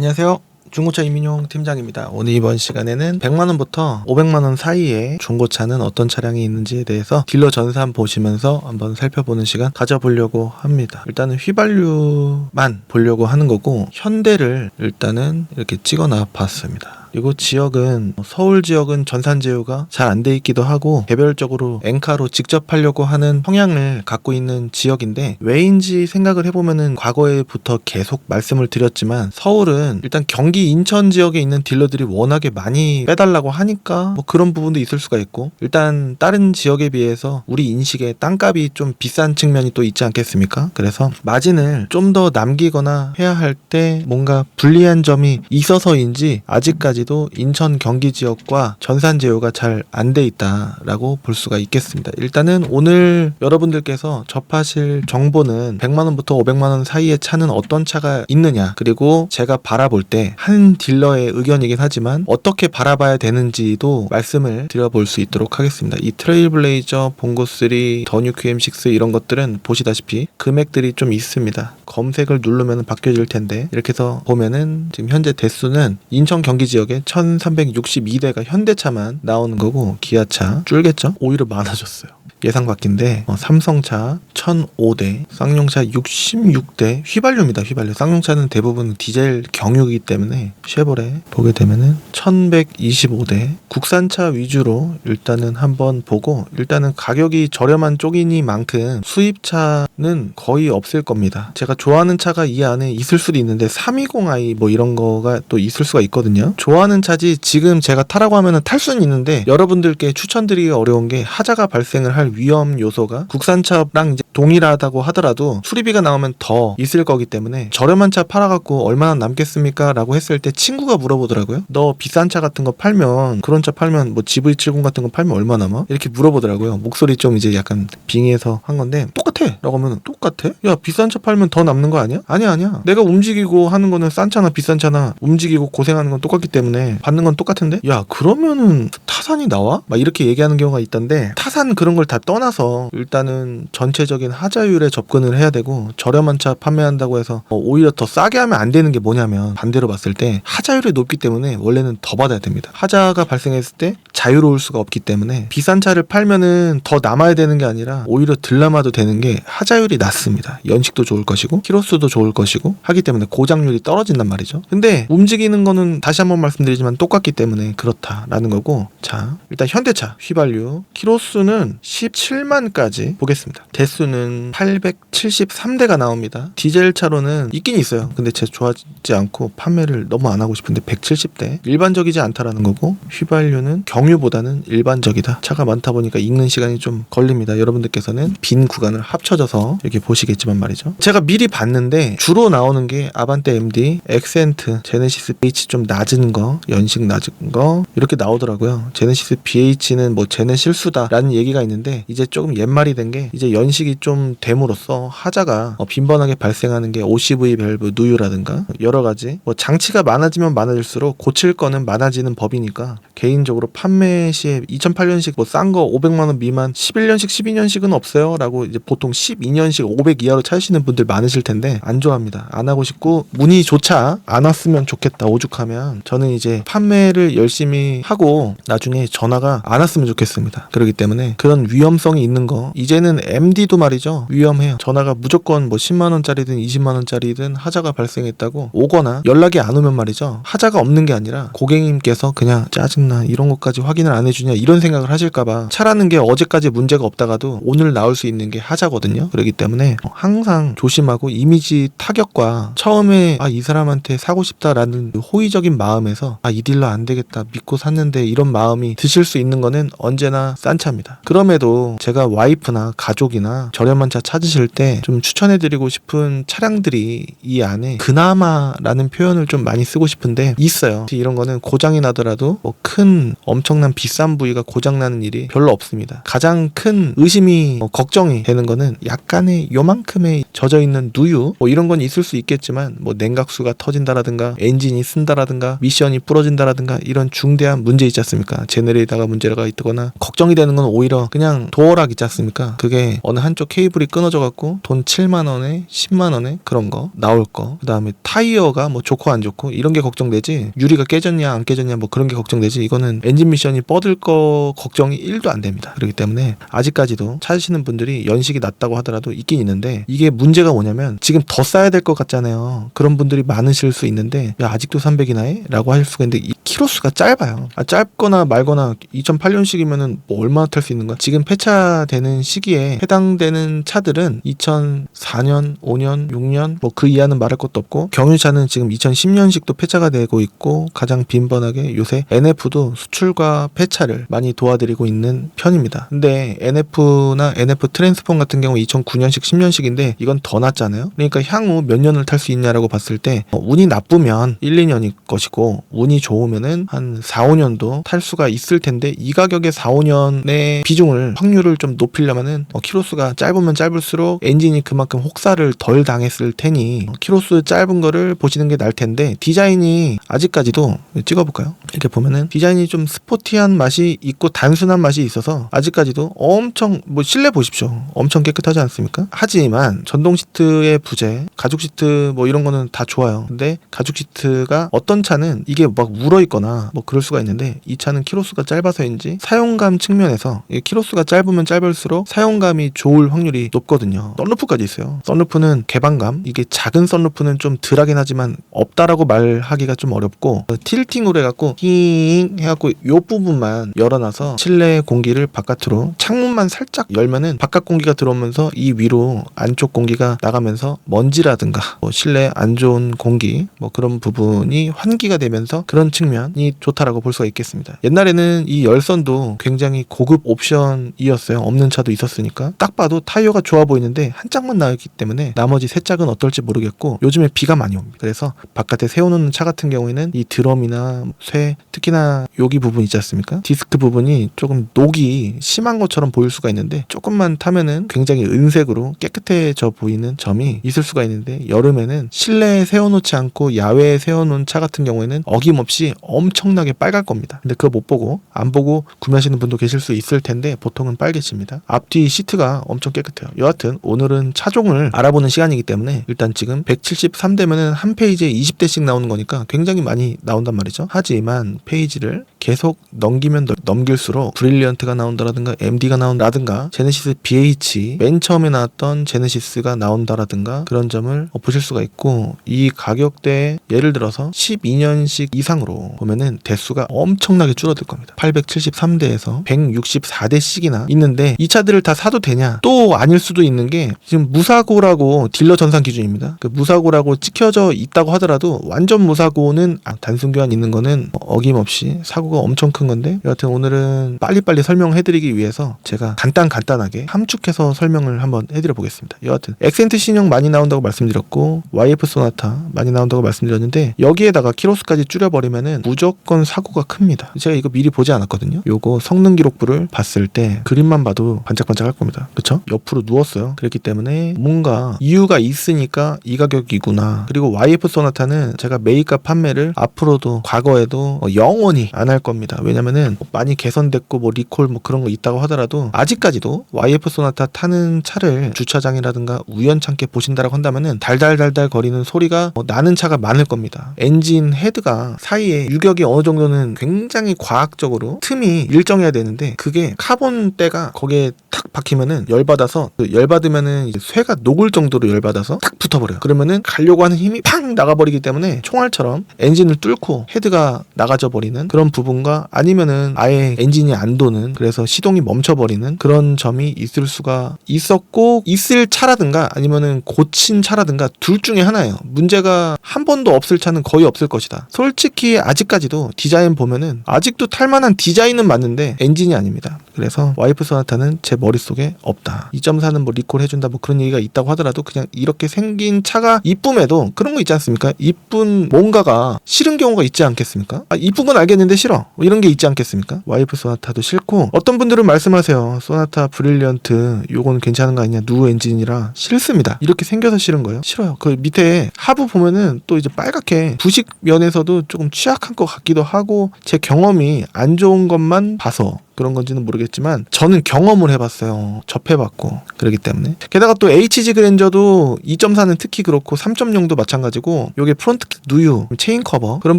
안녕하세요. 중고차 이민용 팀장입니다. 오늘 이번 시간에는 100만원부터 500만원 사이에 중고차는 어떤 차량이 있는지에 대해서 딜러 전산 보시면서 한번 살펴보는 시간 가져보려고 합니다. 일단은 휘발유만 보려고 하는 거고, 현대를 일단은 이렇게 찍어놔 봤습니다. 그리고 지역은 서울 지역은 전산 제휴가 잘 안 돼 있기도 하고 개별적으로 엔카로 직접 하려고 하는 성향을 갖고 있는 지역인데, 왜인지 생각을 해보면은 과거에부터 계속 말씀을 드렸지만 서울은 일단 경기 인천 지역에 있는 딜러들이 워낙에 많이 빼달라고 하니까 뭐 그런 부분도 있을 수가 있고, 일단 다른 지역에 비해서 우리 인식에 땅값이 좀 비싼 측면이 또 있지 않겠습니까? 그래서 마진을 좀 더 남기거나 해야 할 때 뭔가 불리한 점이 있어서인지 아직까지 인천 경기 지역과 전산 제휴가 잘 안 돼 있다라고 볼 수가 있겠습니다. 일단은 오늘 여러분들께서 접하실 정보는 100만원부터 500만원 사이의 차는 어떤 차가 있느냐, 그리고 제가 바라볼 때 한 딜러의 의견이긴 하지만 어떻게 바라봐야 되는지도 말씀을 드려볼 수 있도록 하겠습니다. 이 트레일블레이저, 봉고3, 더 뉴 QM6 이런 것들은 보시다시피 금액들이 좀 있습니다. 검색을 누르면 바뀌어질 텐데, 이렇게 해서 보면은 지금 현재 대수는 인천 경기 지역에 1362대가 현대차만 나오는 거고, 기아차 줄겠죠? 오히려 많아졌어요. 예상 밖인데 삼성차 1005대, 쌍용차 66대, 휘발유입니다. 휘발유. 쌍용차는 대부분 디젤 경유이기 때문에 쉐보레 보게 되면은 1125대, 국산차 위주로 일단은 한번 보고, 일단은 가격이 저렴한 쪽이니만큼 수입차는 거의 없을 겁니다. 제가 좋아하는 차가 이 안에 있을 수도 있는데 320i 뭐 이런 거가 또 있을 수가 있거든요. 좋아하는 차지 지금 제가 타라고 하면은 탈 수는 있는데 여러분들께 추천드리기 어려운 게, 하자가 발생을 할 위험 요소가 국산차랑 이제 동일하다고 하더라도 수리비가 나오면 더 있을 거기 때문에, 저렴한 차 팔아갖고 얼마나 남겠습니까? 라고 했을 때 친구가 물어보더라고요. 너 비싼 차 같은 거 팔면, 그런 차 팔면 뭐 GV70 같은 거 팔면 얼마 남아? 이렇게 물어보더라고요. 목소리 좀 이제 약간 빙의해서 한 건데, 똑같아! 라고 하면, 똑같아? 야, 비싼 차 팔면 더 남는 거 아니야? 아니야. 내가 움직이고 하는 거는 싼 차나 비싼 차나 움직이고 고생하는 건 똑같기 때문에 받는 건 똑같은데? 야, 그러면은 타산이 나와? 막 이렇게 얘기하는 경우가 있던데, 타산 그런 걸 다 떠나서 일단은 전체적인 하자율에 접근을 해야 되고, 저렴한 차 판매한다고 해서 오히려 더 싸게 하면 안 되는 게 뭐냐면, 반대로 봤을 때 하자율이 높기 때문에 원래는 더 받아야 됩니다. 하자가 발생했을 때 자유로울 수가 없기 때문에 비싼 차를 팔면은 더 남아야 되는 게 아니라 오히려 덜 남아도 되는 게 하자율이 낮습니다. 연식도 좋을 것이고 키로수도 좋을 것이고 하기 때문에 고장률이 떨어진단 말이죠. 근데 움직이는 거는 다시 한번 말씀드리지만 똑같기 때문에 그렇다라는 거고, 자 일단 현대차 휘발유 키로수는 17만까지 보겠습니다. 대수는 873대가 나옵니다. 디젤 차로는 있긴 있어요. 근데 제가 좋아하지 않고 판매를 너무 안 하고 싶은데 170대, 일반적이지 않다라는 거고, 휘발유는 경유보다는 일반적이다. 차가 많다 보니까 읽는 시간이 좀 걸립니다. 여러분들께서는 빈 구간을 합쳐져서 이렇게 보시겠지만 말이죠. 제가 미리 봤는데 주로 나오는 게 아반떼 MD, 엑센트, 제네시스 BH 좀 낮은 거, 연식 낮은 거 이렇게 나오더라고요. 제네시스 BH는 뭐 제네 실수다라는 얘기가 있는데, 이제 조금 옛말이 된 게, 이제 연식이 좀 됨으로써 하자가 빈번하게 발생하는 게 OCV 밸브 누유라든가 여러 가지 뭐 장치가 많아지면 많아질수록 고칠 거는 많아지는 법이니까, 개인적으로 판매 시에 2008년식 뭐 싼 거 500만원 미만 11년식 12년식은 없어요 라고 이제 보통 12년식 500 이하로 찾으시는 분들 많으실 텐데, 안 좋아합니다. 안 하고 싶고, 문의조차 안 왔으면 좋겠다 오죽하면 저는 이제 판매를 열심히 하고 나중에 전화가 안 왔으면 좋겠습니다. 그렇기 때문에 그런 위험성이 있는 거, 이제는 MD도 말이죠, 위험해요. 전화가 무조건 뭐 10만원짜리든 20만원짜리든 하자가 발생했다고 오거나 연락이 안 오면 말이죠, 하자가 없는 게 아니라 고객님께서 그냥 짜증나 이런 것까지 확인을 안 해주냐 이런 생각을 하실까봐, 차라는 게 어제까지 문제가 없다가도 오늘 나올 수 있는 게 하자거든요. 그렇기 때문에 항상 조심하고, 이미지 타격과 처음에 이 사람한테 사고 싶다라는 호의적인 마음에서 이 딜러 안 되겠다 믿고 샀는데 이런 마음이 드실 수 있는 거는 언제나 싼 차입니다. 그럼에도 제가 와이프나 가족이나 저렴한 차 찾으실 때 좀 추천해드리고 싶은 차량들이 이 안에 그나마라는 표현을 좀 많이 쓰고 싶은데 있어요. 이런 거는 고장이 나더라도 뭐 큰 엄청난 비싼 부위가 고장나는 일이 별로 없습니다. 가장 큰 의심이 걱정이 되는 거는 약간의 요만큼의 젖어있는 누유 뭐 이런 건 있을 수 있겠지만, 뭐 냉각수가 터진다라든가 엔진이 쓴다라든가 미션이 부러진다라든가 이런 중대한 문제 있지 않습니까? 제네레이터가 문제가 있거나, 걱정이 되는 건 오히려 그냥 그냥 도어락 있지 않습니까? 그게 어느 한쪽 케이블이 끊어져 갖고 돈 7만원에 10만원에 그런 거 나올 거. 그 다음에 타이어가 뭐 좋고 안 좋고 이런 게 걱정되지, 유리가 깨졌냐 안 깨졌냐 뭐 그런 게 걱정되지, 이거는 엔진 미션이 뻗을 거 걱정이 1도 안 됩니다. 그렇기 때문에 아직까지도 찾으시는 분들이 연식이 낮다고 하더라도 있긴 있는데, 이게 문제가 뭐냐면 지금 더 싸야 될 것 같잖아요. 그런 분들이 많으실 수 있는데, 야 아직도 300이나 해? 라고 할 수가 있는데, 이 키로수가 짧아요. 짧거나 말거나 2008년식이면은 뭐 얼마나 탈 수 있는 거야? 지금 폐차되는 시기에 해당되는 차들은 2004년, 5년, 6년 뭐 그 이하는 말할 것도 없고, 경유차는 지금 2010년식도 폐차가 되고 있고, 가장 빈번하게 요새 NF도 수출과 폐차를 많이 도와드리고 있는 편입니다. 근데 NF나 NF 트랜스폼 같은 경우 2009년식, 10년식인데 이건 더 낫잖아요. 그러니까 향후 몇 년을 탈 수 있냐라고 봤을 때 운이 나쁘면 1, 2년일 것이고, 운이 좋으면은 한 4, 5년도 탈 수가 있을 텐데, 이 가격에 4, 5년의 비중을, 확률을 좀 높이려면은 키로수가 짧으면 짧을수록 엔진이 그만큼 혹사를 덜 당했을 테니 키로수 짧은 거를 보시는 게 나을 텐데, 디자인이 아직까지도 찍어볼까요? 이렇게 보면은 디자인이 좀 스포티한 맛이 있고 단순한 맛이 있어서 아직까지도 엄청, 뭐 실내 보십시오. 엄청 깨끗하지 않습니까? 하지만 전동 시트의 부재, 가죽 시트 뭐 이런 거는 다 좋아요. 근데 가죽 시트가 어떤 차는 이게 막 울어 있거나 뭐 그럴 수가 있는데, 이 차는 키로수가 짧아서인지 사용감 측면에서 키로수가 짧으면 짧을수록 사용감이 좋을 확률이 높거든요. 썬루프까지 있어요. 썬루프는 개방감, 이게 작은 썬루프는 좀 덜하긴 하지만 없다라고 말하기가 좀 어렵고, 틸팅으로 해갖고 힝 해갖고 요 부분만 열어놔서 실내 공기를 바깥으로, 창문만 살짝 열면은 바깥 공기가 들어오면서 이 위로 안쪽 공기가 나가면서 먼지라든가 뭐 실내 안 좋은 공기 뭐 그런 부분이 환기가 되면서 그런 측면이 좋다라고 볼 수가 있겠습니다. 옛날에는 이 열선도 굉장히 고급 옵션이었어요. 없는 차도 있었으니까. 딱 봐도 타이어가 좋아 보이는데 한 짝만 나왔기 때문에 나머지 세 짝은 어떨지 모르겠고, 요즘에 비가 많이 옵니다. 그래서 바깥에 세워놓는 차 같은 경우에는 이 드럼이나 쇠, 특히나 여기 부분 있지 않습니까? 디스크 부분이 조금 녹이 심한 것처럼 보일 수가 있는데, 조금만 타면은 굉장히 은색으로 깨끗해져 보이는 점이 있을 수가 있는데, 여름에는 실내에 세워놓지 않고 야외에 세워놓은 차 같은 경우에는 어김없이 엄청나게 빨갈 겁니다. 근데 그거 못 보고, 안 보고 구매하시는 분도 계실 수 있을 텐데 보통은 빨개집니다. 앞뒤 시트가 엄청 깨끗해요. 여하튼 오늘은 차종을 알아보는 시간이기 때문에 일단 지금 173대면은 한 페이지에 20대씩 나오는 거니까 굉장히 많이 나온단 말이죠. 하지만 페이지를 계속 넘기면 넘길수록 브릴리언트가 나온다라든가 MD가 나온다라든가 제네시스 BH, 맨 처음에 나왔던 제네시스가 나온다라든가 그런 점을 보실 수가 있고, 이 가격대에 예를 들어서 12년식 이상으로 보면은 대수가 엄청나게 줄어들 겁니다. 873대에서 164대씩이나 있는데, 이 차들을 다 사도 되냐? 또 아닐 수도 있는 게, 지금 무사고라고 딜러 전산 기준입니다. 그 무사고라고 찍혀져 있다고 하더라도 완전 무사고는 단순 교환 있는 거는 어김없이 사고가 엄청 큰 건데, 여하튼 오늘은 빨리빨리 설명해드리기 위해서 제가 간단하게 함축해서 설명을 한번 해드려 보겠습니다. 여하튼 엑센트 신형 많이 나온다고 말씀드렸고, YF 소나타 많이 나온다고 말씀드렸는데, 여기에다가 키로수까지 줄여버리면은 무조건 사고가 큽니다. 제가 이거 미리 보지 않았거든요. 요거 성능 기록부를 봤을 때 그림만 봐도 반짝반짝 할 겁니다. 그쵸? 옆으로 누웠어요. 그렇기 때문에 뭔가 이유가 있으니까 이 가격이구나. 그리고 YF 소나타는 제가 매입가 판매를 앞으로도 과거에도 영원히 안 할 겁니다. 왜냐면은 많이 개선됐고 뭐 리콜 뭐 그런 거 있다고 하더라도, 아직까지도 YF 소나타 타는 차를 주차장이라든가 우연찮게 보신다라고 한다면은 달달달달 거리는 소리가 나는 차가 많을 겁니다. 엔진 헤드가 사이에 유격이 어느 정도는 굉장히 과학적으로 틈이 일정해야 되는데, 그게 카본 때가 거기에 탁 박히면은 열받아서, 열받으면은 이제 쇠가 녹을 정도로 열받아서 탁 붙어버려요. 그러면은 가려고 하는 힘이 팍 나가버리기 때문에 총알처럼 엔진을 뚫고 헤드가 나가져 버리는 그런 부분과, 아니면은 아예 엔진이 안 도는, 그래서 시동이 멈춰버리는 그런 점이 있을 수가 있었고, 있을 차라든가 아니면은 고친 차라든가 둘 중에 하나예요. 문제가 한 번도 없을 차는 거의 없을 것이다. 솔직히 아직까지도 디자인 보면은 아직도 탈만한 디자인은 맞는데 엔진이 아닙니다. 그래서 YF 소나타는 제 머릿속에 없다. 2.4는 뭐 리콜 해준다 뭐 그런 얘기가 있다고 하더라도, 그냥 이렇게 생긴 차가 이쁨에도 그런 거 있지 않습니까? 이쁜 뭔가가 싫은 경우가 있지 않겠습니까? 이쁜 건 알겠는데 싫어, 이런 게 있지 않겠습니까? YF 소나타도 싫고, 어떤 분들은 말씀하세요. 소나타 브릴리언트 요거는 괜찮은 거 아니냐, 누 엔진이라. 싫습니다. 이렇게 생겨서 싫은 거예요? 싫어요. 그 밑에 하부 보면은 또 이제 빨갛게 부식 면에서도 조금 취약한 것 같기도 하고, 제 경험이 안 좋은 것만 봐서 그런 건지는 모르겠지만 저는 경험을 해봤어요. 접해봤고 그렇기 때문에. 게다가 또 HG 그랜저도 2.4는 특히 그렇고 3.0도 마찬가지고 요게 프론트 누유, 체인 커버 그런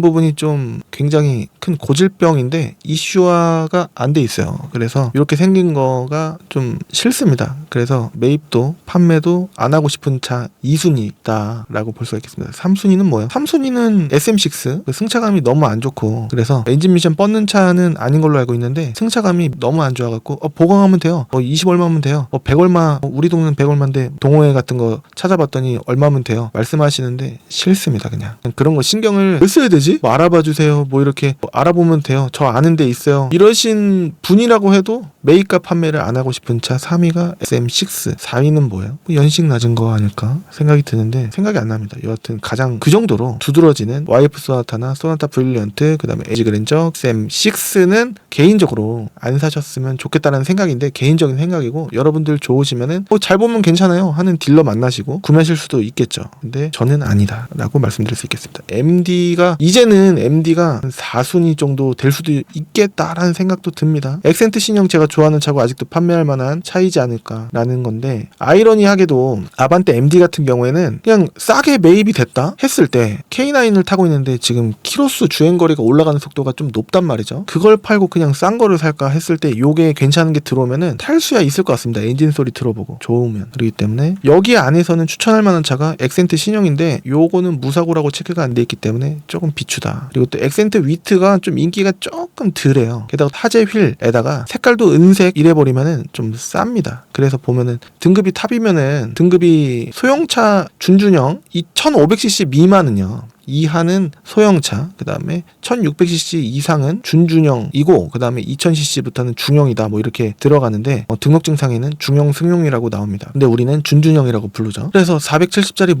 부분이 좀 굉장히 큰 고질병인데 이슈화가 안 돼 있어요. 그래서 이렇게 생긴 거가 좀 싫습니다. 그래서 매입도 판매도 안 하고 싶은 차 2순위다라고 볼 수가 있겠습니다. 3순위는 뭐예요? 3순위는 SM6 그 승차감이 너무 안 좋고 그래서 엔진 미션 뻗는 차는 아닌 걸로 알고 있는데 승차감이 너무 안 좋아갖고 보강하면 돼요. 20 얼마면 돼요. 100 얼마 우리 동네는 100 얼마인데 동호회 같은 거 찾아봤더니 얼마면 돼요. 말씀하시는데 싫습니다. 그냥 그런 거 신경을 왜 써야 되지? 뭐 알아봐 주세요. 뭐 이렇게 알아보면 돼요. 저 아는 데 있어요. 이러신 분이라고 해도 매입과 판매를 안 하고 싶은 차 3위가 SM6, 4위는 뭐예요? 연식 낮은 거 아닐까 생각이 드는데 생각이 안 납니다. 여하튼 가장 그 정도로 두드러지는 YF 소나타나 소나타 브릴리언트 그 다음에 에이지 그랜저 SM6는 개인적으로 안 사셨으면 좋겠다는 생각인데 개인적인 생각이고 여러분들 좋으시면은 잘 보면 괜찮아요 하는 딜러 만나시고 구매하실 수도 있겠죠. 근데 저는 아니다 라고 말씀드릴 수 있겠습니다. 이제는 MD가 4순위 정도 될 수도 있겠다라는 생각도 듭니다. 엑센트 신형 제가 좋아하는 차고 아직도 판매할 만한 차이지 않을까라는 건데 아이러니하게도 아반떼 MD 같은 경우에는 그냥 싸게 매입이 됐다 했을 때 K9을 타고 있는데 지금 키로수 주행거리가 올라가는 속도가 좀 높단 말이죠. 그걸 팔고 그냥 싼 거를 살까 했을 때 요게 괜찮은 게 들어오면은 탈 수야 있을 것 같습니다. 엔진 소리 들어보고 좋으면. 그렇기 때문에 여기 안에서는 추천할 만한 차가 엑센트 신형인데 요거는 무사고라고 체크가 안 돼 있기 때문에 조금 비추다. 그리고 또 엑센트 위트가 좀 인기가 조금 덜해요. 게다가 타제 휠에다가 색깔도 은색 이래버리면은 좀 쌉니다. 그래서 보면은 등급이 탑이면은 등급이 소형차 준준형 이 1500cc 미만은요. 이하는 소형차, 그 다음에 1600cc 이상은 준준형이고 그 다음에 2000cc부터는 중형이다 뭐 이렇게 들어가는데 등록증상에는 중형 승용이라고 나옵니다. 근데 우리는 준준형이라고 부르죠. 그래서 470짜리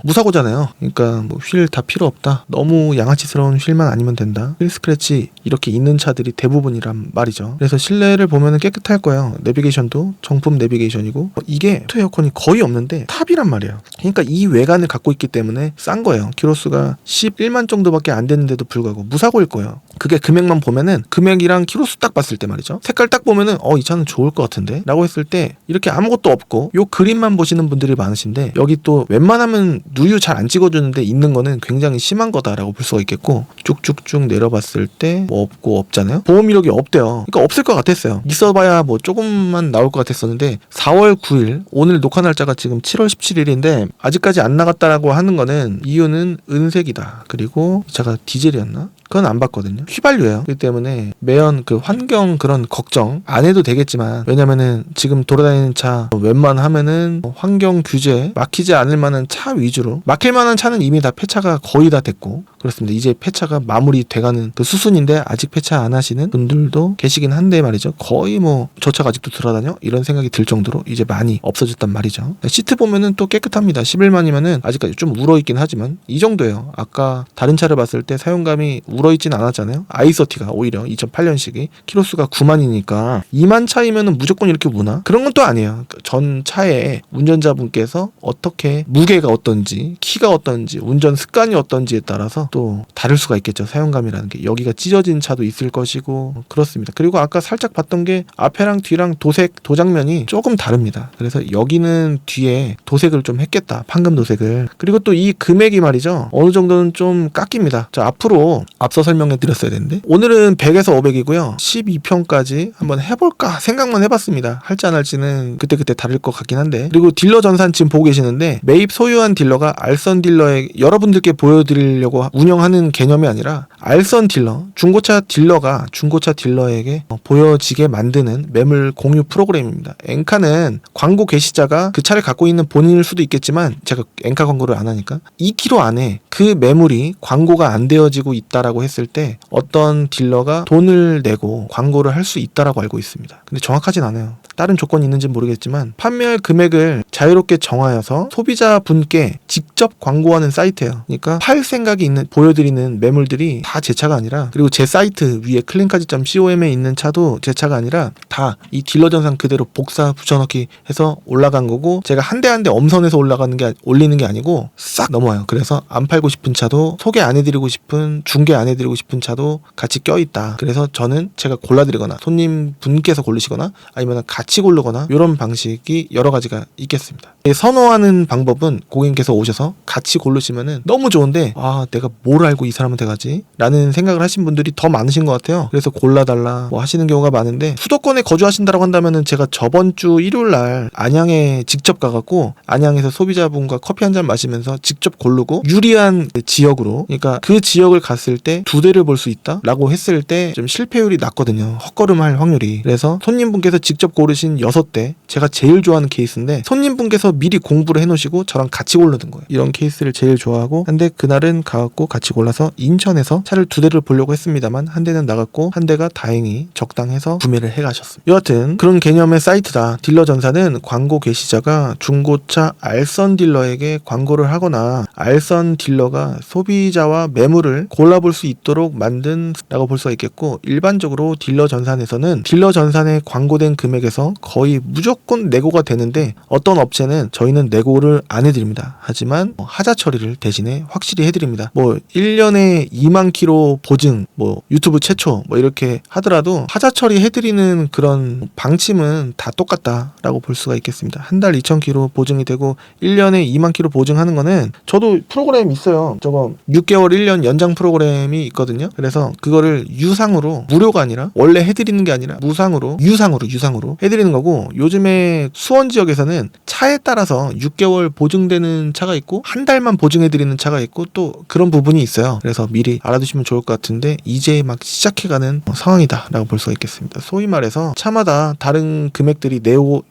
무사고잖아요. 그러니까 뭐 휠 다 필요 없다. 너무 양아치스러운 휠만 아니면 된다. 휠 스크래치 이렇게 있는 차들이 대부분이란 말이죠. 그래서 실내를 보면은 깨끗할 거예요. 내비게이션도 정품 내비게이션이고 이게 오토 에어컨이 거의 없는데 탑이란 말이에요. 그러니까 이 외관을 갖고 있기 때문에 싼 거예요. 키로수가 11만 정도밖에 안 됐는데도 불구하고 무사고일 거예요. 그게 금액만 보면은 금액이랑 키로수 딱 봤을 때 말이죠. 색깔 딱 보면은 이 차는 좋을 것 같은데 라고 했을 때 이렇게 아무것도 없고 요 그림만 보시는 분들이 많으신데 여기 또 웬만하면 누유 잘 안 찍어주는데 있는 거는 굉장히 심한 거다라고 볼 수가 있겠고 쭉쭉쭉 내려봤을 때 뭐 없고 없잖아요. 보험 이력이 없대요. 그러니까 없을 것 같았어요. 있어봐야 뭐 조금만 나올 것 같았었는데 4월 9일 오늘 녹화 날짜가 지금 7월 17일인데 아직까지 안 나갔다라고 하는 거는 이유는 은색이다. 그리고 이 차가 디젤이었나? 그건 안 봤거든요. 휘발유예요. 그렇기 때문에 매연 그 환경 그런 걱정 안 해도 되겠지만 왜냐면은 지금 돌아다니는 차 웬만하면은 환경 규제 막히지 않을 만한 차 위주로 막힐 만한 차는 이미 다 폐차가 거의 다 됐고 그렇습니다. 이제 폐차가 마무리 돼가는 그 수순인데 아직 폐차 안 하시는 분들도 계시긴 한데 말이죠. 거의 뭐 저 차가 아직도 돌아다녀? 이런 생각이 들 정도로 이제 많이 없어졌단 말이죠. 시트 보면은 또 깨끗합니다. 11만이면은 아직까지 좀 울어있긴 하지만 이 정도예요. 아까 다른 차를 봤을 때 사용감이 울어있진 않았잖아요. i30가 오히려 2008년식이 키로수가 9만이니까 2만 차이면은 무조건 이렇게 우나? 그런 건 또 아니에요. 전 차에 운전자분께서 어떻게 무게가 어떤지 키가 어떤지 운전 습관이 어떤지에 따라서 또 다를 수가 있겠죠. 사용감이라는 게 여기가 찢어진 차도 있을 것이고 그렇습니다. 그리고 아까 살짝 봤던 게 앞에랑 뒤랑 도장면이 조금 다릅니다. 그래서 여기는 뒤에 도색을 좀 했겠다. 판금 도색을. 그리고 또 이 금액이 말이죠. 어느 정도는 좀 깎입니다. 자, 앞으로 앞서 설명해 드렸어야 되는데 오늘은 100에서 500이고요. 12평까지 한번 해볼까 생각만 해봤습니다. 할지 안 할지는 그때그때 다를 것 같긴 한데 그리고 딜러 전산 지금 보고 계시는데 매입 소유한 딜러가 알선 딜러에 여러분들께 보여드리려고 운영하는 개념이 아니라 알선 딜러, 중고차 딜러가 중고차 딜러에게 보여지게 만드는 매물 공유 프로그램입니다. 엔카는 광고 게시자가 그 차를 갖고 있는 본인일 수도 있겠지만 제가 엔카 광고를 안 하니까 2km 안에 그 매물이 광고가 안 되어지고 있다라고 했을 때 어떤 딜러가 돈을 내고 광고를 할 수 있다라고 알고 있습니다. 근데 정확하진 않아요. 다른 조건이 있는지는 모르겠지만 판매할 금액을 자유롭게 정하여서 소비자분께 직접 광고하는 사이트예요. 그러니까 팔 생각이 있는 보여드리는 매물들이 다 제 차가 아니라, 그리고 제 사이트 위에 클린카지.com에 있는 차도 제 차가 아니라 다 이 딜러 전산 그대로 복사 붙여넣기 해서 올라간 거고, 제가 한 대 한 대 엄선해서 올리는 게 아니고 싹 넘어와요. 그래서 안 팔고 싶은 차도, 소개 안 해드리고 싶은, 중개 안 해드리고 싶은 차도 같이 껴있다. 그래서 저는 제가 골라드리거나 손님 분께서 고르시거나 아니면 같이 고르거나 이런 방식이 여러 가지가 있겠습니다. 선호하는 방법은 고객님께서 오셔서 같이 고르시면은 너무 좋은데, 내가 뭘 알고 이 사람한테 가지? 라는 생각을 하신 분들이 더 많으신 것 같아요. 그래서 골라달라 뭐 하시는 경우가 많은데, 수도권에 거주하신다고 한다면은 제가 저번 주 일요일날 안양에 직접 가갖고 안양에서 소비자분과 커피 한잔 마시면서 직접 고르고 유리한 지역으로, 그러니까 그 지역을 갔을 때 2대를 볼 수 있다 라고 했을 때 좀 실패율이 낮거든요. 헛걸음할 확률이. 그래서 손님분께서 직접 고르신 6대, 제가 제일 좋아하는 케이스인데, 손님분께서 미리 공부를 해놓으시고 저랑 같이 고르는 거예요. 이런 케이스를 제일 좋아하고, 근데 그날은 가갖고 같이 골라서 인천에서 차를 2대를 보려고 했습니다만 한 대는 나갔고 한 대가 다행히 적당해서 구매를 해가셨습니다. 여하튼 그런 개념의 사이트다. 딜러 전사는 광고 게시자가 중고차 알선 딜러에게 광고를 하거나 알선 딜러가 소비자와 매물을 골라볼 수 있도록 만든 라고 볼 수가 있겠고, 일반적으로 딜러 전산에서는 딜러 전산에 광고된 금액에서 거의 무조건 내고가 되는데, 어떤 업체는 저희는 내고를 안 해드립니다. 하지만 하자 처리를 대신에 확실히 해드립니다. 1년에 2만 킬로 보증, 유튜브 최초 이렇게 하더라도 하자 처리 해드리는 그런 방침은 다 똑같다라고 볼 수가 있겠습니다. 한 달 2천 킬로 보증이 되고 1년에 2만 킬로 보증하는 거는, 저도 프로그램 있어요. 저거 6개월 1년 연장 프로그램이 있거든요. 그래서 그거를 유상으로, 무료가 아니라 원래 해드리는 게 아니라 유상으로 해드리는 거고, 요즘에 수원 지역에서는 차에 따라서 6개월 보증되는 차가 있고 한 달만 보증해드리는 차가 있고 또 그런 부분이 있어요. 그래서 미리 알아두시면 좋을 것 같은데, 이제 막 시작해가는 상황이다 라고 볼 수가 있겠습니다. 소위 말해서 차마다 다른 금액들이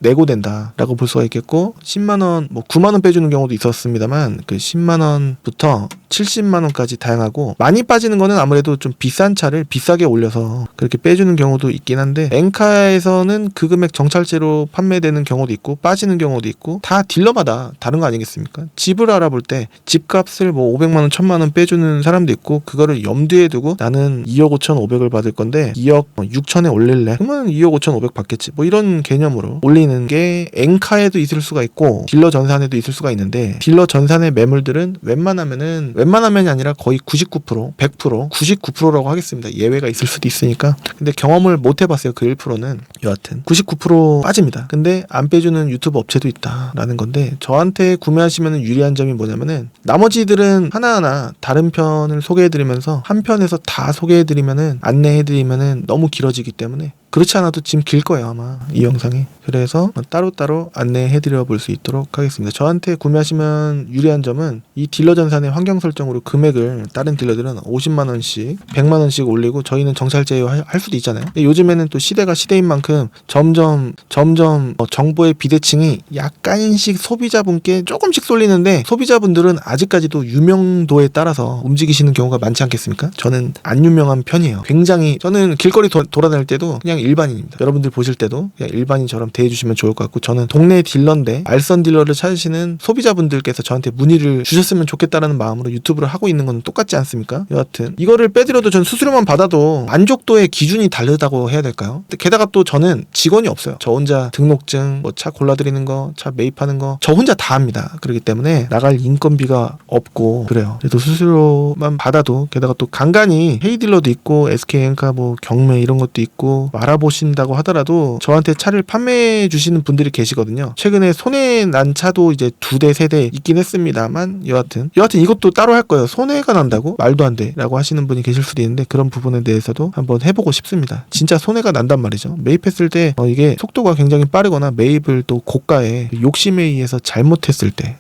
내고된다 라고 볼 수가 있겠고, 10만원 9만원 빼주는 경우도 있었습니다만, 그 10만원부터 70만원까지 다양하고, 많이 빠지는 거는 아무래도 좀 비싼 차를 비싸게 올려서 그렇게 빼주는 경우도 있긴 한데, 엔카에서는 그 금액 정찰제로 판매되는 경우도 있고 빠지는 경우도 있고, 다 딜러마다 다른 거 아니겠습니까? 집을 알아볼 때 집값을 500만원 1000만원 빼주는 사람도 있고, 그거를 염두에 두고 나는 2억 5천 5백을 받을 건데 2억 6천에 올릴래? 그러면 2억 5천 5백 받겠지. 이런 개념으로 올리는 게 엔카에도 있을 수가 있고 딜러 전산에도 있을 수가 있는데, 딜러 전산의 매물들은 웬만하면이 아니라 거의 99%, 100%, 99%라고 하겠습니다. 예외가 있을 수도 있으니까. 근데 경험을 못 해봤어요. 그 1%는. 여하튼 99% 빠집니다. 근데 안 빼주는 유튜브 업체도 있다라는 건데, 저한테 구매하시면 유리한 점이 뭐냐면은, 나머지들은 하나하나 다른 편을 소개해드리면서 한 편에서 다 소개해드리면은, 안내해드리면은 너무 길어지기 때문에, 그렇지 않아도 지금 길 거예요 아마 이 영상이. 그래서 따로따로 안내해드려 볼 수 있도록 하겠습니다. 저한테 구매하시면 유리한 점은, 이 딜러 전산의 환경 설정으로 금액을 다른 딜러들은 50만원씩 100만원씩 올리고 저희는 정찰 제어할 수도 있잖아요. 근데 요즘에는 또 시대가 시대인 만큼 점점 정보의 비대칭이 약간씩 소비자분께 조금씩 쏠리는데, 소비자분들은 아직까지도 유명도에 따라서 움직이시는 경우가 많지 않겠습니까? 저는 안 유명한 편이에요. 굉장히. 저는 길거리 돌아다닐 때도 그냥 일반인입니다. 여러분들 보실 때도 그냥 일반인처럼 대해주시면 좋을 것 같고, 저는 동네 딜러인데 알선 딜러를 찾으시는 소비자분들께서 저한테 문의를 주셨으면 좋겠다라는 마음으로 유튜브를 하고 있는 건 똑같지 않습니까? 여하튼 이거를 빼드려도 전 수수료만 받아도 만족도의 기준이 다르다고 해야 될까요? 게다가 또 저는 직원이 없어요. 저 혼자 등록증, 차 골라드리는 거, 차 매입하는 거 저 혼자 다 합니다. 그렇기 때문에 나갈 인건비가 없고 그래요. 그래도 수수료만 받아도, 게다가 또 간간히 헤이딜러도 있고 SK 엔카 경매 이런 것도 있고 알아보신다고 하더라도 저한테 차를 판매해 주시는 분들이 계시거든요. 최근에 손해 난 차도 이제 2대 3대 있긴 했습니다만, 여하튼 이것도 따로 할 거예요. 손해가 난다고? 말도 안 돼 라고 하시는 분이 계실 수도 있는데, 그런 부분에 대해서도 한번 해보고 싶습니다. 진짜 손해가 난단 말이죠. 매입했을 때 이게 속도가 굉장히 빠르거나 매입을 또 고가에 욕심에 의해서 잘못했을 때,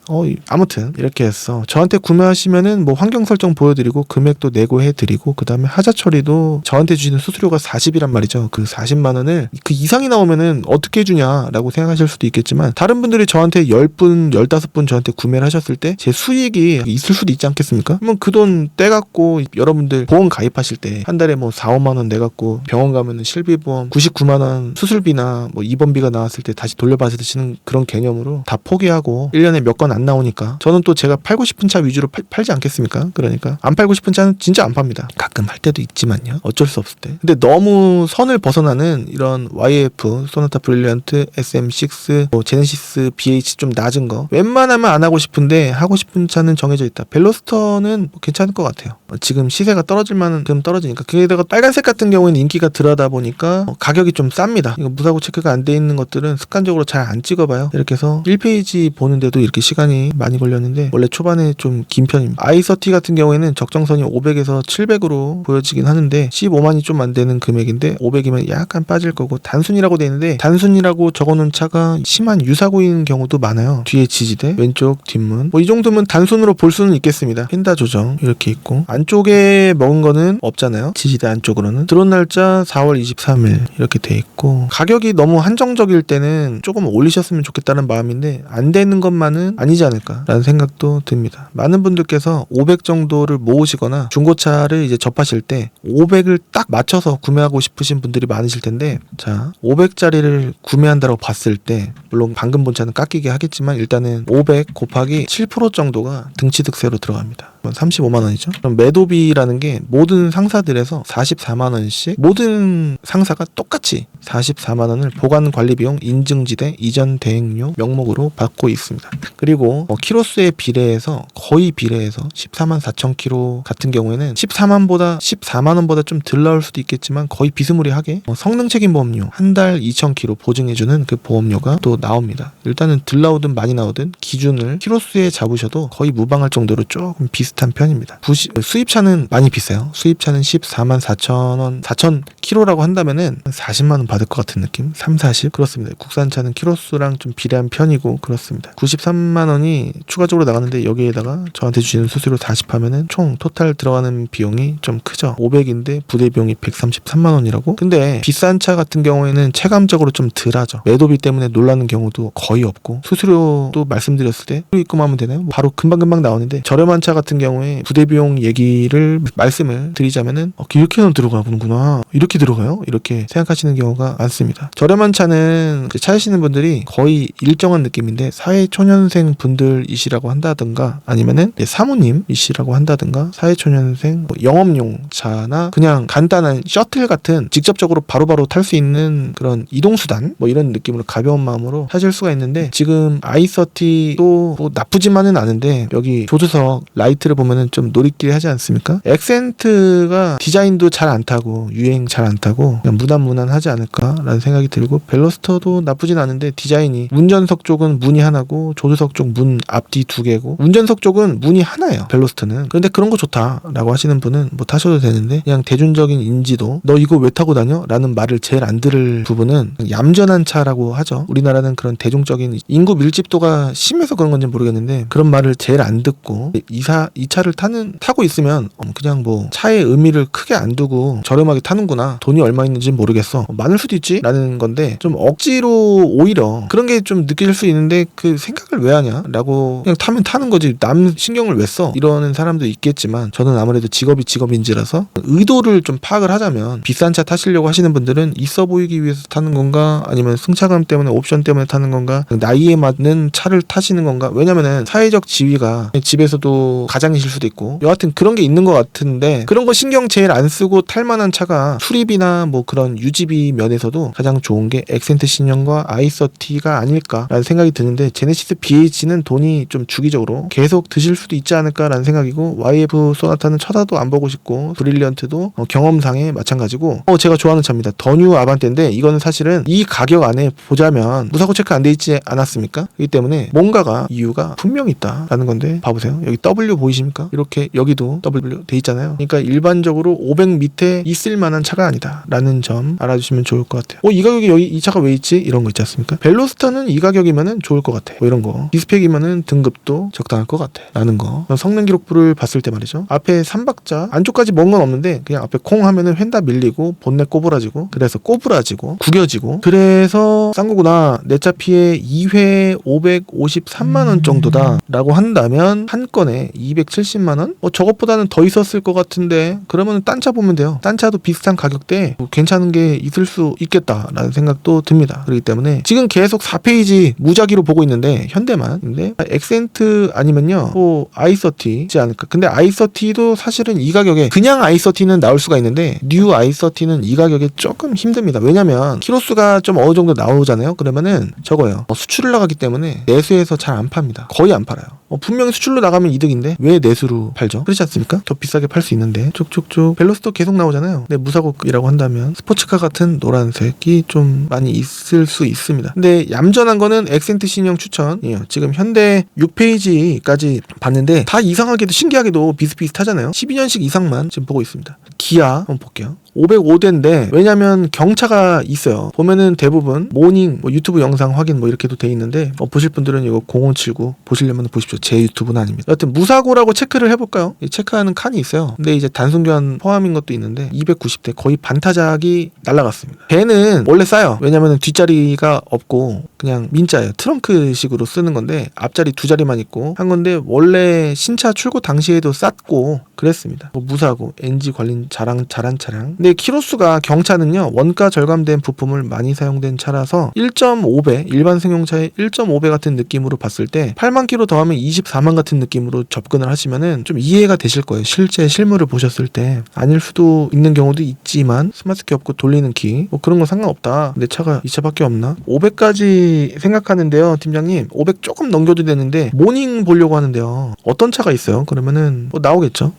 아무튼 이렇게 해서 저한테 구매하시면은 환경 설정 보여드리고 금액도 내고해드리고, 그 다음에 하자 처리도 저한테 주시는 수수료가 40이란 말이죠. 그 40만 원을 그 이상이 나오면은 어떻게 해주냐라고 생각하실 수도 있겠지만 다른 분들이 저한테 10분, 15분 저한테 구매를 하셨을 때 제 수익이 있을 수도 있지 않겠습니까? 그러면 그 돈 떼갖고 여러분들 보험 가입하실 때 한 달에 뭐 4, 5만 원 내갖고 병원 가면은 실비보험 99만 원 수술비나 뭐 입원비가 나왔을 때 다시 돌려받으시는 그런 개념으로 다 포기하고 1년에 몇 건 안 나오니까 저는 또 제가 팔고 싶은 차 위주로 팔지 않겠습니까? 그러니까 안 팔고 싶은 차는 진짜 안 팝니다. 가끔 할 때도 있지만요. 어쩔 수 없을 때. 근데 너무 선을 벗어나는 이런 YF, 소나타 브릴리언트, SM6, 뭐 제네시스 BH 좀 낮은 거 웬만하면 안 하고 싶은데 하고 싶은 차는 정해져 있다. 벨로스터는 뭐 괜찮을 것 같아요. 지금 시세가 떨어질 만한 그럼 떨어지니까 그게다가 빨간색 같은 경우에는 인기가 덜하다 보니까 가격이 좀 쌉니다. 이거 무사고 체크가 안 돼 있는 것들은 습관적으로 잘 안 찍어봐요. 이렇게 해서 1페이지 보는데도 이렇게 시간이 많이 걸렸는데 원래 초반에 좀 긴 편입니다. i30 같은 경우에는 적정선이 500에서 700으로 보여지긴 하는데 15만이 좀 안 되는 금액인데 500이면 약간 빠질 거고 단순이라고 돼 있는데 단순이라고 적어놓은 차가 심한 유사고인 경우도 많아요. 뒤에 지지대, 왼쪽 뒷문 뭐 이 정도면 단순으로 볼 수는 있겠습니다. 펜다 조정 이렇게 있고 안쪽에 먹은 거는 없잖아요. 지지대 안쪽으로는 들어온 날짜 4월 23일 이렇게 돼 있고 가격이 너무 한정적일 때는 조금 올리셨으면 좋겠다는 마음인데 안 되는 것만은 아니지 않을까라는 생각도 듭니다. 많은 분들께서 500 정도를 모으시거나 중고차를 이제 접하실 때 500을 딱 맞춰서 구매하고 싶으신 분들이 많으실 텐데 자 500짜리를 구매한다고 봤을 때 물론 방금 본 차는 깎이게 하겠지만 일단은 500 곱하기 7% 정도가 등치득세로 들어갑니다. 35만 원이죠. 그럼 매도비라는 게 모든 상사들에서 44만 원씩 모든 상사가 똑같이 44만 원을 보관 관리 비용 인증지대 이전 대행료 명목으로 받고 있습니다. 그리고 키로수에 비례해서 거의 비례해서 14만 4천 키로 같은 경우에는 14만 원보다 좀 덜 나올 수도 있겠지만 거의 비스무리하게 성능 책임 보험료 한 달 2천 키로 보증해주는 그 보험료가 또 나옵니다. 일단은 덜 나오든 많이 나오든 기준을 키로수에 잡으셔도 거의 무방할 정도로 조금 비슷한 편입니다. 수입차는 많이 비싸요. 수입차는 14만 4천 원, 4천 키로라고 한다면은 40만 원 받을 것 같은 느낌? 3, 40? 그렇습니다. 국산차는 키로수랑 좀 비례한 편이고 그렇습니다. 93만 원이 추가적으로 나가는데 여기에다가 저한테 주시는 수수료 40 하면은 총 토탈 들어가는 비용이 좀 크죠. 500인데 부대 비용이 133만 원이라고? 근데 비싼 차 같은 경우에는 체감적으로 좀 덜하죠. 매도비 때문에 놀라는 경우도 거의 없고 수수료도 말씀드렸을 때 입금하면 되나요? 바로 금방금방 나오는데 저렴한 차 같은 경우에 부대 비용 얘기를 말씀을 드리자면은 이렇게는 들어가는구나. 이렇게 들어가요? 이렇게 생각하시는 경우가 많습니다. 저렴한 차는 찾으시는 분들이 거의 일정한 느낌인데 사회초년생 분들이시라고 한다든가 아니면은 사모님이시라고 한다든가 사회초년생 영업용 차나 그냥 간단한 셔틀 같은 직접적으로 바로바로 탈 수 있는 그런 이동수단 뭐 이런 느낌으로 가벼운 마음으로 사실 수가 있는데 지금 i30도 뭐 나쁘지만은 않은데 여기 조수석 라이트를 보면은 좀 노리끼리 하지 않습니까? 액센트가 디자인도 잘 안 타고 유행 잘 안 타고 그냥 무난무난하지 않을까라는 생각이 들고 벨로스터도 나쁘진 않은데 디자인이 운전석 쪽은 문이 하나고 조수석 쪽 문 앞뒤 2개고 운전석 쪽은 문이 하나예요. 벨로스터는. 그런데 그런 거 좋다라고 하시는 분은 뭐 타셔도 되는데 그냥 대중적인 인지도 너 이거 왜 타고 다녀? 라는 말을 제일 안 들을 부분은 얌전한 차라고 하죠. 우리나라는 그런 대중적인 인구 밀집도가 심해서 그런 건지 모르겠는데 그런 말을 제일 안 듣고 이 차를 타고 있으면 그냥 뭐 차의 의미를 크게 안 두고 저렴하게 타는구나. 돈이 얼마 있는지 모르겠어. 많을 수도 있지? 라는 건데 좀 억지로 오히려 그런 게 좀 느낄 수 있는데 그 생각을 왜 하냐? 라고 그냥 타면 타는 거지. 남 신경을 왜 써? 이러는 사람도 있겠지만 저는 아무래도 직업이 직업인지라서 의도를 좀 파악을 하자면 비싼 차 타시려고 하시는 분들은 있어 보이기 위해서 타는 건가? 아니면 승차감 때문에 옵션 때문에 타는 건가? 나이에 맞는 차를 타시는 건가? 왜냐면은 사회적 지위가 집에서도 가장이실 수도 있고 여하튼 그런 게 있는 것 같은데 그런 거 신경 제일 안 쓰고 탈만한 차가 수리비나 뭐 그런 유지비 면에서도 가장 좋은 게 액센트 신형과 i30가 아닐까라는 생각이 드는데 제네시스 BH는 돈이 좀 주기적으로 계속 드실 수도 있지 않을까라는 생각이고 YF 소나타는 쳐다도 안 보고 싶고 브릴리언트도 경험상에 마찬가지고 제가 좋아하는 차입니다. 더 뉴 아반떼인데 이거는 사실은 이 가격 안에 보자면 무사고 체크 안 돼 있지 않았습니까? 그렇기 때문에 뭔가가 이유가 분명히 있다라는 건데 봐보세요. 여기 W 보이시나요? 보이십니까? 이렇게 여기도 W 돼 있잖아요. 그러니까 일반적으로 500 밑에 있을 만한 차가 아니다 라는 점 알아주시면 좋을 것 같아요. 이 가격에 여기 이 차가 왜 있지? 이런 거 있지 않습니까? 벨로스타는 이 가격이면은 좋을 것 같아. 뭐 이런 거. 디스펙이면은 등급도 적당할 것 같아 라는 거. 성능 기록부를 봤을 때 말이죠. 앞에 3박자 안쪽까지 뭔 건 없는데 그냥 앞에 콩 하면은 휀다 밀리고 본넷 꼬부라지고 그래서 꼬부라지고 구겨지고 그래서 싼 거구나. 내 차 피해 2회 553만원 정도다 라고 한다면 한 건에 270만원? 저것보다는 더 있었을 것 같은데 그러면 딴 차 보면 돼요. 딴 차도 비슷한 가격대에 괜찮은 게 있을 수 있겠다라는 생각도 듭니다. 그렇기 때문에 지금 계속 4페이지 무작위로 보고 있는데 현대만. 근데 엑센트 아니면요 뭐 i30지 않을까. 근데 i30도 사실은 이 가격에 그냥 i30는 나올 수가 있는데 뉴 i30는 이 가격에 조금 힘듭니다. 왜냐면 키로수가 좀 어느 정도 나오잖아요. 그러면은 저거요. 수출을 나가기 때문에 내수에서 잘 안 팝니다. 거의 안 팔아요. 분명히 수출로 나가면 이득인데 왜 내수로 팔죠? 그렇지 않습니까? 더 비싸게 팔 수 있는데 쭉쭉쭉 벨로스도 계속 나오잖아요. 근데 무사고이라고 한다면 스포츠카 같은 노란색이 좀 많이 있을 수 있습니다. 근데 얌전한 거는 엑센트 신형 추천이에요. 지금 현대 6페이지까지 봤는데 다 이상하게도 신기하게도 비슷비슷하잖아요. 12년식 이상만 지금 보고 있습니다. 기아 한번 볼게요. 505대인데 왜냐면 경차가 있어요. 보면은 대부분 모닝 유튜브 영상 확인 이렇게도 돼 있는데 보실 분들은 이거 0579 보시려면 보십시오. 제 유튜브는 아닙니다. 여하튼 무사고라고 체크를 해볼까요? 체크하는 칸이 있어요. 근데 이제 단순교환 포함인 것도 있는데 290대 거의 반타작이 날라갔습니다. 배는 원래 싸요. 왜냐면 뒷자리가 없고 그냥 민자예요. 트렁크식으로 쓰는 건데 앞자리 두 자리만 있고 한 건데 원래 신차 출고 당시에도 쌌고 그랬습니다. 무사고 NG 관련 잘한 차량. 근데 키로수가 경차는요 원가 절감된 부품을 많이 사용된 차라서 1.5배 일반 승용차의 1.5배 같은 느낌으로 봤을 때 8만 킬로 더하면 24만 같은 느낌으로 접근을 하시면은 좀 이해가 되실 거예요. 실제 실물을 보셨을 때 아닐 수도 있는 경우도 있지만 스마트키 없고 돌리는 키 그런 건 상관없다. 내 차가 이 차밖에 없나? 500까지 생각하는데요, 팀장님. 500 조금 넘겨도 되는데 모닝 보려고 하는데요. 어떤 차가 있어요? 그러면은 나오겠죠.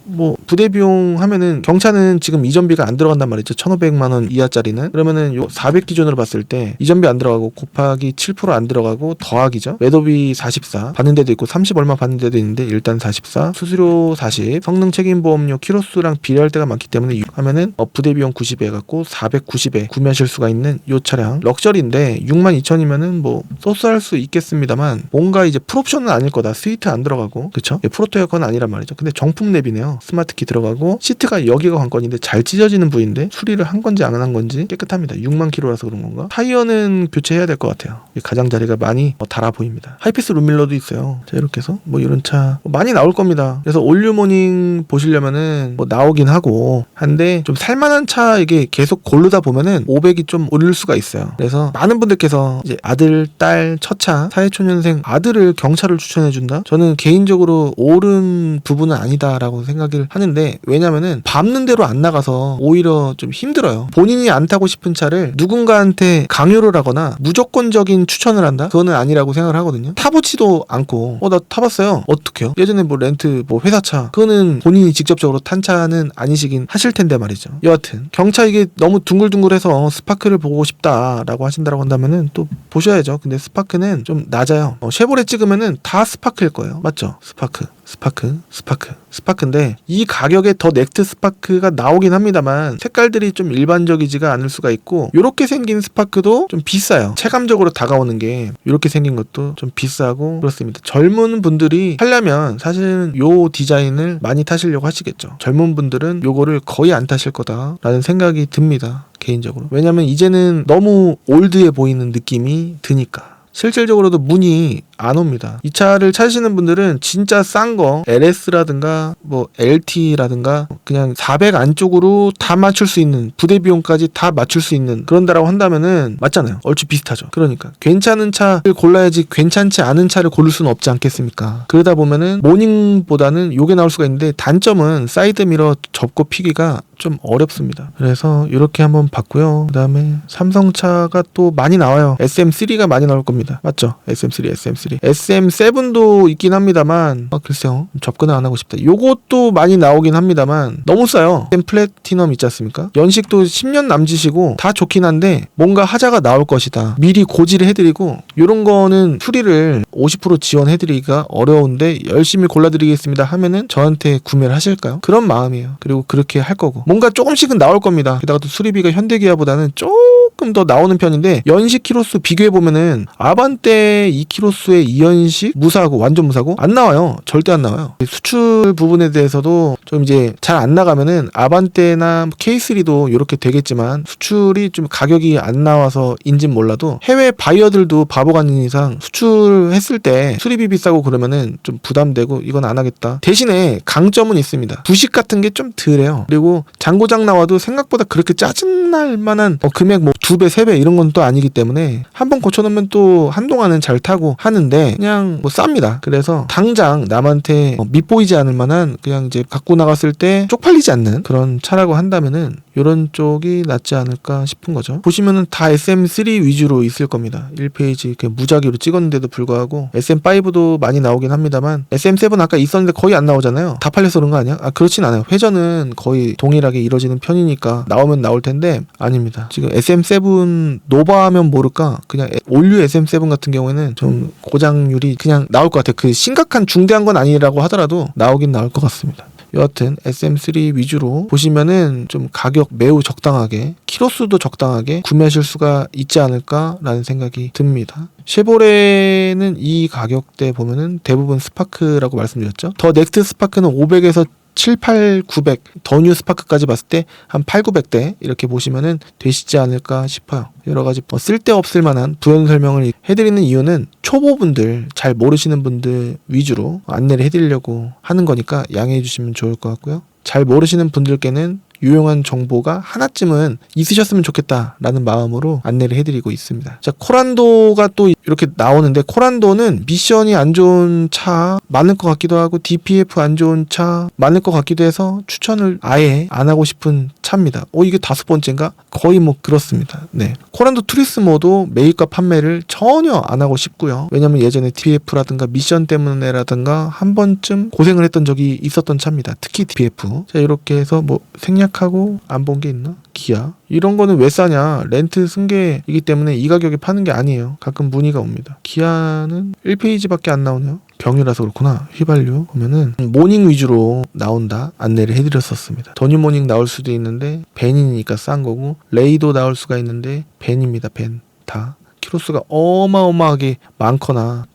부대 비용 하면은 경차는 지금 이전비가 안 들어간단 말이죠. 1,500만 원 이하짜리는. 그러면은 요 400 기준으로 봤을 때 이전비 안 들어가고 곱하기 7% 안 들어가고 더하기죠. 매도비 44 받는 데도 있고 30 얼마 받는 데도 있는데 일단 44 수수료 40 성능 책임보험료 키로수랑 비례할 때가 많기 때문에 하면은 부대 비용 90에 해갖고 490에 구매하실 수가 있는 요 차량 럭셔리인데 62,000이면은 소스할 수 있겠습니다만 뭔가 이제 풀옵션은 아닐 거다. 스위트 안 들어가고 그쵸? 프로토 에어컨은 아니란 말이죠. 근데 정품 랩이네요. 스마트키 들어가고 시트가 여기가 관건인데 잘 찢어지는 부위인데 수리를 한 건지 안 한 건지 깨끗합니다. 6만 킬로라서 그런 건가? 타이어는 교체해야 될 것 같아요. 가장자리가 많이 달아 보입니다. 하이패스 룸밀러도 있어요. 자 이렇게 해서 이런 차 많이 나올 겁니다. 그래서 올류모닝 보시려면은 나오긴 하고 한데 좀 살만한 차 이게 계속 고르다 보면은 500이 좀 오를 수가 있어요. 그래서 많은 분들께서 이제 아들, 딸, 첫차, 사회초년생 아들을 경차를 추천해준다? 저는 개인적으로 옳은 부분은 아니다라고 생각을 하는데 왜냐면은 밟는 대로 안 나가서 오히려 좀 힘들어요. 본인이 안 타고 싶은 차를 누군가한테 강요를 하거나 무조건적인 추천을 한다? 그거는 아니라고 생각을 하거든요. 타보지도 않고 나 타봤어요. 어떡해요? 예전에 렌트 회사차 그거는 본인이 직접적으로 탄 차는 아니시긴 하실 텐데 말이죠. 여하튼 경차 이게 너무 둥글둥글해서 스파크를 보고 싶다라고 하신다고 한다면은 또 보셔야죠. 근데 스파크는 좀 낮아요. 쉐보레 찍으면은 다 스파크일 거예요. 맞죠? 스파크인데 이 가격에 더 넥트 스파크가 나오긴 합니다만 색깔들이 좀 일반적이지가 않을 수가 있고 요렇게 생긴 스파크도 좀 비싸요. 체감적으로 다가오는 게 요렇게 생긴 것도 좀 비싸고 그렇습니다. 젊은 분들이 하려면 사실은 요 디자인을 많이 타시려고 하시겠죠. 젊은 분들은 요거를 거의 안 타실 거다라는 생각이 듭니다. 개인적으로. 왜냐면 이제는 너무 올드해 보이는 느낌이 드니까. 실질적으로도 문이 안 옵니다. 이 차를 찾으시는 분들은 진짜 싼 거 LS라든가 LT라든가 그냥 400 안쪽으로 다 맞출 수 있는 부대 비용까지 다 맞출 수 있는 그런다라고 한다면은 맞잖아요. 얼추 비슷하죠. 그러니까 괜찮은 차를 골라야지 괜찮지 않은 차를 고를 수는 없지 않겠습니까? 그러다 보면은 모닝보다는 요게 나올 수가 있는데 단점은 사이드 미러 접고 피기가 좀 어렵습니다. 그래서 이렇게 한번 봤고요. 그 다음에 삼성차가 또 많이 나와요. SM3가 많이 나올 겁니다. 맞죠? SM3. SM7도 있긴 합니다만 글쎄요. 접근을 안 하고 싶다. 요것도 많이 나오긴 합니다만 너무 싸요. SM 플래티넘 있지 않습니까? 연식도 10년 남짓이고 다 좋긴 한데 뭔가 하자가 나올 것이다. 미리 고지를 해드리고 요런 거는 수리를 50% 지원해드리기가 어려운데 열심히 골라드리겠습니다 하면은 저한테 구매를 하실까요? 그런 마음이에요. 그리고 그렇게 할 거고 뭔가 조금씩은 나올 겁니다. 게다가 또 수리비가 현대기아보다는 조금 더 나오는 편인데 연식 키로수 비교해보면은 아반떼 2키로수의 이연식 무사고 완전 무사고 안 나와요. 절대 안 나와요. 수출 부분에 대해서도 좀 이제 잘 안 나가면은 아반떼나 K3도 이렇게 되겠지만 수출이 좀 가격이 안 나와서인진 몰라도 해외 바이어들도 바보가 아닌 이상 수출했을 때 수리비 비싸고 그러면은 좀 부담되고 이건 안 하겠다. 대신에 강점은 있습니다. 부식 같은 게 좀 덜해요. 그리고 잔고장 나와도 생각보다 그렇게 짜증날 만한 금액 뭐 2배, 3배 이런 건 또 아니기 때문에 한번 고쳐놓으면 또 한동안은 잘 타고 하는데 그냥 뭐 쌉니다. 그래서 당장 남한테 밉보이지 않을 만한 그냥 이제 갖고 나갔을 때 쪽팔리지 않는 그런 차라고 한다면은 이런 쪽이 낫지 않을까 싶은 거죠. 보시면은 다 SM3 위주로 있을 겁니다. 1페이지 이렇게 무작위로 찍었는데도 불구하고 SM5도 많이 나오긴 합니다만 SM7 아까 있었는데 거의 안 나오잖아요. 다 팔려서 그런 거 아니야? 그렇진 않아요. 회전은 거의 동일하게 이루어지는 편이니까 나오면 나올 텐데 아닙니다. 지금 SM7 노바하면 모를까 그냥 올류 SM7 같은 경우에는 좀 고장률이 그냥 나올 것 같아요. 그 심각한 중대한 건 아니라고 하더라도 나오긴 나올 것 같습니다. 여하튼 SM3 위주로 보시면은 좀 가격 매우 적당하게 키로수도 적당하게 구매하실 수가 있지 않을까라는 생각이 듭니다. 쉐보레는 이 가격대 보면은 대부분 스파크라고 말씀드렸죠. 더 넥스트 스파크는 500에서 7, 8, 900 더 뉴 스파크까지 봤을 때 한 8, 900대 이렇게 보시면은 되시지 않을까 싶어요. 여러가지 쓸데없을 만한 부연 설명을 해드리는 이유는 초보분들 잘 모르시는 분들 위주로 안내를 해드리려고 하는 거니까 양해해 주시면 좋을 것 같고요. 잘 모르시는 분들께는 유용한 정보가 하나쯤은 있으셨으면 좋겠다라는 마음으로 안내를 해드리고 있습니다. 자, 코란도가 또 이렇게 나오는데 코란도는 미션이 안 좋은 차 많을 것 같기도 하고 DPF 안 좋은 차 많을 것 같기도 해서 추천을 아예 안 하고 싶은 차입니다. 이게 5번째인가? 거의 뭐 그렇습니다. 네. 코란도 투리스모도 매입과 판매를 전혀 안 하고 싶고요. 왜냐면 예전에 DPF라든가 미션 때문에라든가 한 번쯤 고생을 했던 적이 있었던 차입니다. 특히 DPF. 자, 이렇게 해서 뭐 생략하고 안 본 게 있나? 기아. 이런 거는 왜 싸냐? 렌트 승계이기 때문에 이 가격에 파는 게 아니에요. 가끔 문의가 옵니다. 기아는 1페이지밖에 안 나오네요. 경유라서 그렇구나. 휘발유 보면은 모닝 위주로 나온다 안내를 해드렸었습니다. 더뉴 모닝 나올 수도 있는데 벤이니까 싼 거고 레이도 나올 수가 있는데 벤입니다. 벤 다. 키로수가 어마어마하게 많거나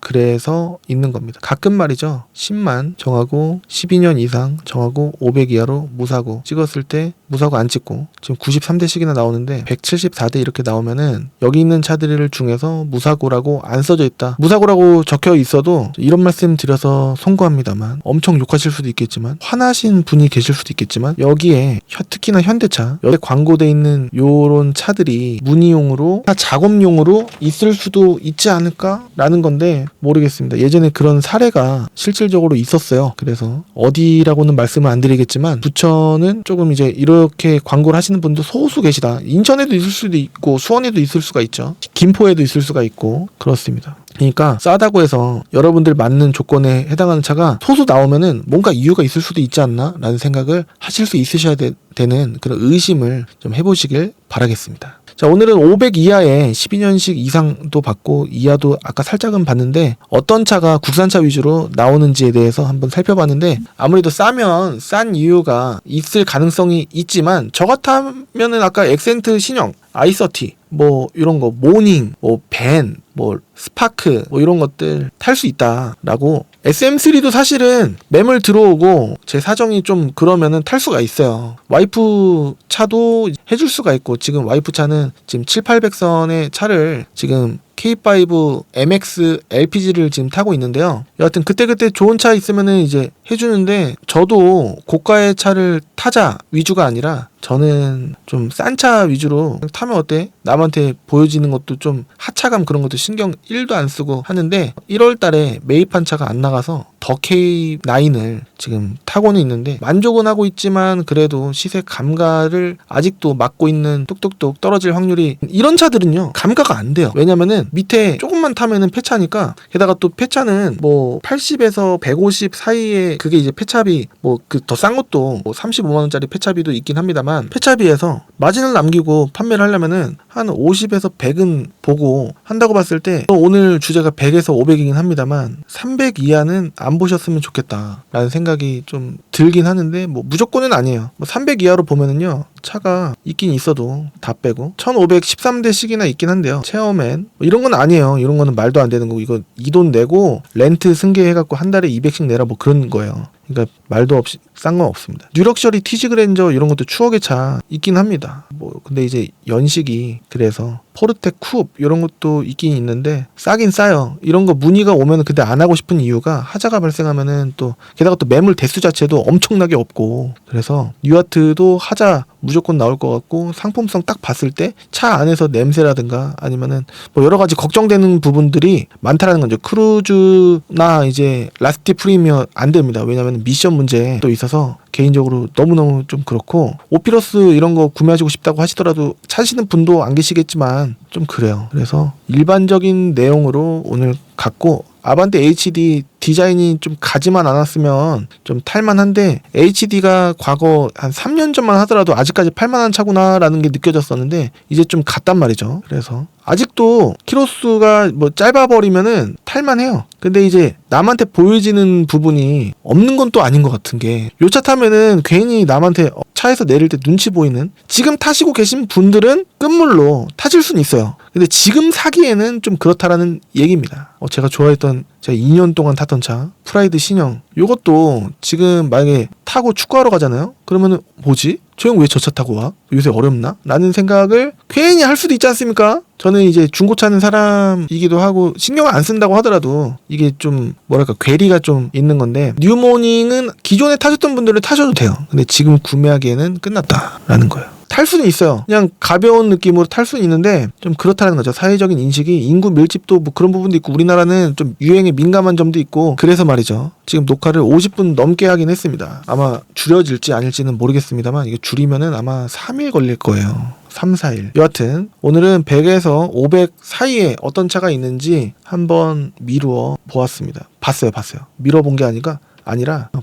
그래서 있는 겁니다. 가끔 말이죠. 10만 정하고 12년 이상 정하고 500 이하로 무사고 찍었을 때 무사고 안 찍고 지금 93대씩이나 나오는데 174대 이렇게 나오면은 여기 있는 차들 중에서 무사고라고 안 써져 있다. 무사고라고 적혀 있어도 이런 말씀 드려서 송구합니다만 엄청 욕하실 수도 있겠지만 화나신 분이 계실 수도 있겠지만 여기에 특히나 현대차 여기 광고돼 있는 요런 차들이 문의용으로 작업용으로 있을 수도 있지 않을까라는 건데 모르겠습니다. 예전에 그런 사례가 실질적으로 있었어요. 그래서 어디라고는 말씀을 안 드리겠지만 부천은 조금 이제 이렇게 광고를 하시는 분도 소수 계시다. 인천에도 있을 수도 있고 수원에도 있을 수가 있죠. 김포에도 있을 수가 있고 그렇습니다. 그러니까 싸다고 해서 여러분들 맞는 조건에 해당하는 차가 소수 나오면은 뭔가 이유가 있을 수도 있지 않나 라는 생각을 하실 수 있으셔야 되는 그런 의심을 좀 해보시길 바라겠습니다. 자, 오늘은 500 이하의 12년식 이상도 받고 이하도 아까 살짝은 봤는데 어떤 차가 국산차 위주로 나오는지에 대해서 한번 살펴봤는데 아무래도 싸면 싼 이유가 있을 가능성이 있지만 저 같으면은 아까 엑센트 신형 i30 뭐 이런 거 모닝 뭐 벤 뭐 스파크 뭐 이런 것들 탈 수 있다라고 SM3도 사실은 매물 들어오고 제 사정이 좀 그러면은 탈 수가 있어요. 와이프 차도 해줄 수가 있고 지금 와이프 차는 지금 7, 800선의 차를 지금 K5 MX LPG를 지금 타고 있는데요. 여하튼 그때그때 좋은 차 있으면은 이제 해주는데 저도 고가의 차를 타자 위주가 아니라 저는 좀 싼 차 위주로 타면 어때? 남한테 보여지는 것도 좀 하차감 그런 것도 신경 1도 안 쓰고 하는데 1월 달에 매입한 차가 안 나가서 더 K9을 지금 타고는 있는데 만족은 하고 있지만 그래도 시세 감가를 아직도 막고 있는 뚝뚝뚝 떨어질 확률이 이런 차들은요 감가가 안 돼요. 왜냐면은 밑에 조금만 타면은 폐차니까 게다가 또 폐차는 뭐 80에서 150 사이에 그게 이제 폐차비 뭐 그 더 싼 것도 뭐 35만원짜리 폐차비도 있긴 합니다만 폐차비에서 마진을 남기고 판매를 하려면은 한 50에서 100은 보고 한다고 봤을 때 오늘 주제가 100에서 500이긴 합니다만 300 이하는 안 보셨으면 좋겠다 라는 생각이 좀 들긴 하는데 뭐 무조건은 아니에요. 뭐 300 이하로 보면은요 차가 있긴 있어도 다 빼고 1513대씩이나 있긴 한데요. 체어맨 뭐 이런 건 아니에요. 이런 거는 말도 안 되는 거고 이거 이 돈 내고 렌트 승계해갖고 한 달에 200씩 내라 뭐 그런 거예요. 그러니까 말도 없이 싼 건 없습니다. 뉴럭셔리 티지 그랜저 이런 것도 추억의 차 있긴 합니다. 뭐 근데 이제 연식이 그래서 포르테 쿱 이런 것도 있긴 있는데 싸긴 싸요. 이런 거 문의가 오면 근데 안 하고 싶은 이유가 하자가 발생하면은 또 게다가 또 매물 대수 자체도 엄청나게 없고 그래서 뉴아트도 하자 무조건 나올 것 같고 상품성 딱 봤을 때 차 안에서 냄새라든가 아니면은 뭐 여러 가지 걱정되는 부분들이 많다라는 거죠. 크루즈나 이제 라스티 프리미어 안 됩니다. 왜냐면 미션 문제 또 있어서 개인적으로 너무너무 좀 그렇고 오피러스 이런 거 구매하시고 싶다고 하시더라도 찾으시는 분도 안 계시겠지만 좀 그래요. 그래서 일반적인 내용으로 오늘 갖고 아반떼 HD 디자인이 좀 가지만 않았으면 좀 탈만한데 HD가 과거 한 3년 전만 하더라도 아직까지 팔만한 차구나라는 게 느껴졌었는데 이제 좀 갔단 말이죠. 그래서 아직도 키로수가 뭐 짧아버리면은 탈만해요. 근데 이제 남한테 보여지는 부분이 없는 건 또 아닌 것 같은 게 요 차 타면은 괜히 남한테 차에서 내릴 때 눈치 보이는 지금 타시고 계신 분들은 끝물로 타실 수는 있어요. 근데 지금 사기에는 좀 그렇다라는 얘기입니다. 제가 좋아했던 제가 2년 동안 탔던 차 프라이드 신형 요것도 지금 만약에 타고 축구하러 가잖아요. 그러면은 뭐지? 저 형 왜 저 차 타고 와? 요새 어렵나? 라는 생각을 괜히 할 수도 있지 않습니까? 저는 이제 중고차 하는 사람이기도 하고 신경을 안 쓴다고 하더라도 이게 좀 뭐랄까 괴리가 좀 있는 건데 뉴모닝은 기존에 타셨던 분들은 타셔도 돼요. 근데 지금 구매하기에는 끝났다라는 거예요. 탈 수는 있어요. 그냥 가벼운 느낌으로 탈 수는 있는데 좀 그렇다는 거죠. 사회적인 인식이 인구 밀집도 뭐 그런 부분도 있고 우리나라는 좀 유행에 민감한 점도 있고 그래서 말이죠. 지금 녹화를 50분 넘게 하긴 했습니다. 아마 줄여질지 아닐지는 모르겠습니다만 이게 줄이면은 아마 3일 걸릴 거예요. 3, 4일. 여하튼 오늘은 100에서 500 사이에 어떤 차가 있는지 한번 미루어 보았습니다. 봤어요. 밀어본 게 아니라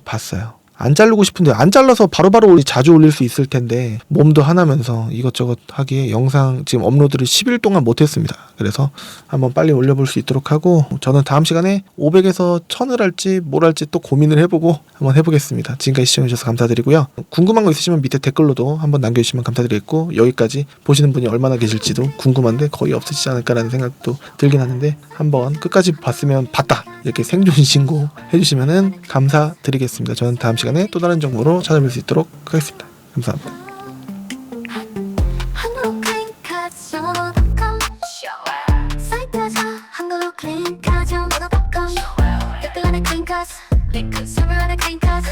봤어요. 안 자르고 싶은데 안 잘라서 바로바로 자주 올릴 수 있을 텐데 몸도 하나면서 이것저것 하기에 영상 지금 업로드를 10일 동안 못했습니다. 그래서 한번 빨리 올려볼 수 있도록 하고 저는 다음 시간에 500에서 1000을 할지 뭘 할지 또 고민을 해보고 한번 해보겠습니다. 지금까지 시청해주셔서 감사드리고요. 궁금한 거 있으시면 밑에 댓글로도 한번 남겨주시면 감사드리겠고 여기까지 보시는 분이 얼마나 계실지도 궁금한데 거의 없으시지 않을까라는 생각도 들긴 하는데 한번 끝까지 봤으면 봤다 이렇게 생존 신고 해주시면 감사드리겠습니다. 저는 다음 시간에 또 다른 정보로 찾아뵐 수 있도록 하겠습니다. 감사합니다. 한글로 클린 가정 모두 바꿔 댓글 안에 클린 카스 링크 서버 안에 클린 카스